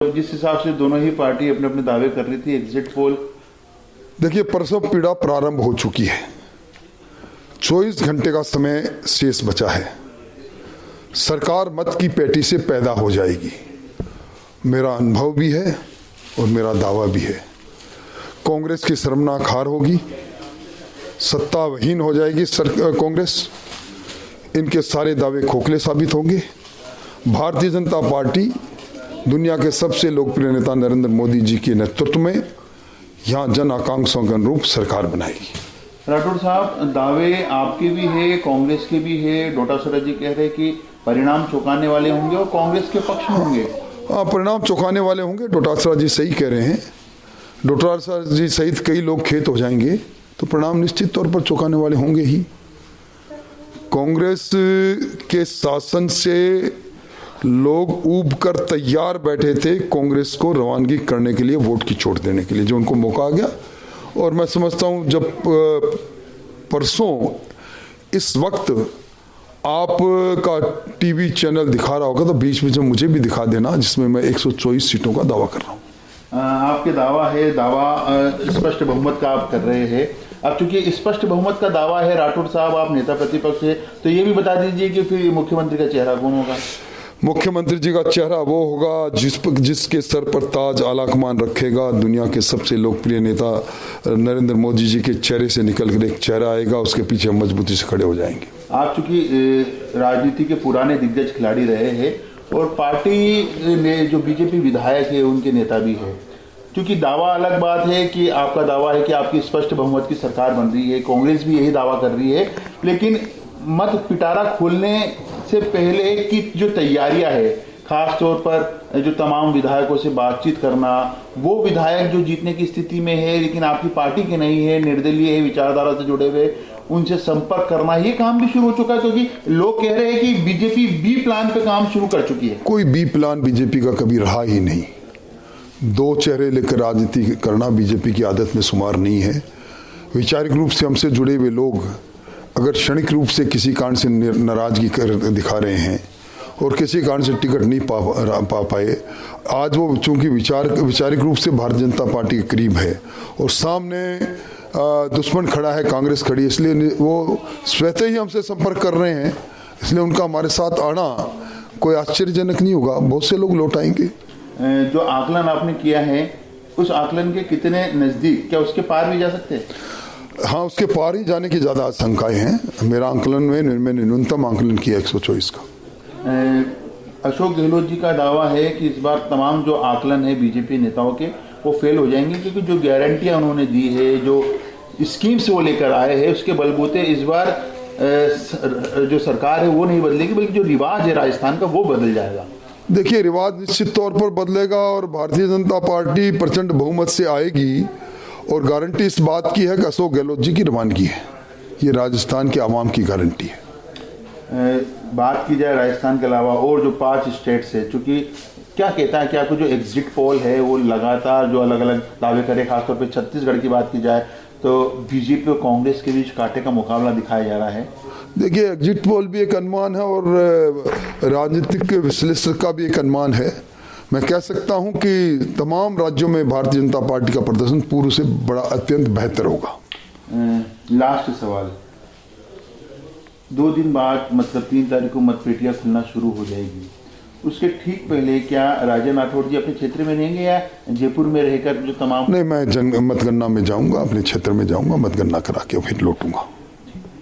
मतलब जिस हिसाब से दोनों ही पार्टी अपने अपने दावे कर रही थी, एग्जिट पोल। देखिए, प्रसव पीड़ा प्रारंभ हो चुकी है। 24 घंटे का समय शेष बचा है। सरकार मत की पेटी से पैदा हो जाएगी, मेरा अनुभव भी है और मेरा दावा भी है। कांग्रेस की शर्मनाक हार होगी, सत्ताविहीन हो जाएगी कांग्रेस। इनके सारे दावे खोखले साबित होंगे। भारतीय जनता पार्टी दुनिया के सबसे लोकप्रिय नेता नरेंद्र मोदी जी के नेतृत्व में यहाँ जन आकांक्षाओं के अनुरूप सरकार बनाएगी। राठौड़ साहब, दावे आपके भी है, कांग्रेस के भी है। डोटासरा जी कह रहे हैं कि परिणाम चौंकाने वाले होंगे और कांग्रेस के पक्ष में होंगे। हाँ, परिणाम चौंकाने वाले होंगे। डोटासरा जी सही कह रहे हैं। डोटासरा जी सहित कई लोग खेत हो जाएंगे तो परिणाम निश्चित तौर पर चौंकाने वाले होंगे ही। कांग्रेस के शासन से लोग ऊब कर तैयार बैठे थे कांग्रेस को रवानगी करने के लिए, वोट की चोट देने के लिए, जो उनको मौका आ गया। और मैं समझता हूं जब परसों इस वक्त आपका टीवी चैनल दिखा रहा होगा तो बीच में मुझे भी दिखा देना, जिसमें मैं 124 सीटों का दावा कर रहा हूं। आपके दावा स्पष्ट बहुमत का आप कर रहे हैं। अब चूंकि स्पष्ट बहुमत का दावा है राठौड़ साहब, आप नेता प्रतिपक्ष है, तो ये भी बता दीजिए कि फिर मुख्यमंत्री का चेहरा कौन होगा? मुख्यमंत्री जी का चेहरा वो होगा जिसके सर पर ताज आलाकमान रखेगा दुनिया के सबसे लोकप्रिय नेता नरेंद्र मोदी जी के चेहरे से निकल कर एक चेहरा आएगा, उसके पीछे हम मजबूती से खड़े हो जाएंगे। आप चूंकि राजनीति के पुराने दिग्गज खिलाड़ी रहे हैं और पार्टी में जो बीजेपी विधायक है उनके नेता भी है, क्योंकि दावा अलग बात है कि आपका दावा है कि आपकी स्पष्ट बहुमत की सरकार बन रही है, कांग्रेस भी यही दावा कर रही है, लेकिन मत पिटारा खोलने से पहले की जो तैयारियां है, खास तौर पर जो तमाम विधायकों से बातचीत करना, वो विधायक जो जीतने की स्थिति में है लेकिन आपकी पार्टी के नहीं है, निर्दलीय है, विचारधारा से जुड़े हुए, उनसे संपर्क करना, ये काम भी शुरू हो चुका है, क्योंकि लोग कह रहे हैं कि बीजेपी बी प्लान पे काम शुरू कर चुकी है। कोई बी प्लान बीजेपी का कभी रहा ही नहीं। दो चेहरे लेकर राजनीति करना बीजेपी की आदत में शुमार नहीं है। वैचारिक रूप से हमसे जुड़े हुए लोग अगर क्षणिक रूप से किसी कारण से नाराजगी दिखा रहे हैं और किसी कारण से टिकट नहीं पा पाए, आज वो चूंकि वैचारिक रूप से भारतीय जनता पार्टी के करीब है और सामने दुश्मन खड़ा है, कांग्रेस खड़ी, इसलिए वो स्वतः ही हमसे संपर्क कर रहे हैं। इसलिए उनका हमारे साथ आना कोई आश्चर्यजनक नहीं होगा। बहुत से लोग लौट आएंगे। जो आकलन आपने किया है, उस आकलन के कितने नजदीक, क्या उसके पार भी जा सकते हैं? हाँ, उसके पार ही जाने की ज्यादा आशंकाएं हैं। मेरा आंकलन में मैंने न्यूनतम आंकलन किया 124 का। अशोक गहलोत जी का दावा है कि इस बार तमाम जो आकलन है बीजेपी नेताओं के वो फेल हो जाएंगे, क्योंकि जो गारंटियां उन्होंने दी है, जो स्कीम्स वो लेकर आए हैं, उसके बलबूते इस बार जो सरकार है वो नहीं बदलेगी, बल्कि जो रिवाज है राजस्थान का वो बदल जाएगा। देखिए, रिवाज निश्चित तौर पर बदलेगा और भारतीय जनता पार्टी प्रचंड बहुमत से आएगी और गारंटी इस बात की है कि अशोक गहलोत जी की रवानगी है। ये राजस्थान के आवाम की गारंटी है। बात की जाए राजस्थान के अलावा और जो 5 स्टेट्स है, चूंकि क्या कहता है कि आपको जो एग्जिट पोल है वो लगातार जो अलग अलग दावे करे, खासतौर पे छत्तीसगढ़ की बात की जाए तो बीजेपी और कांग्रेस के बीच कांटे का मुकाबला दिखाया जा रहा है। देखिए, एग्जिट पोल भी एक अनुमान है और राजनीतिक विश्लेषक का भी एक अनुमान है। मैं कह सकता हूं कि तमाम राज्यों में भारतीय जनता पार्टी का प्रदर्शन पूर्व से बड़ा अत्यंत बेहतर होगा। लास्ट सवाल, 2 दिन बाद मतलब 3 तारीख को मतपेटियां खुलना शुरू हो जाएगी, उसके ठीक पहले क्या राजन राठौड़ जी अपने क्षेत्र में रहेंगे या जयपुर में रहकर जो तमाम? नहीं, मैं मतगणना में जाऊंगा, अपने क्षेत्र में जाऊंगा, मतगणना करा के फिर लौटूंगा।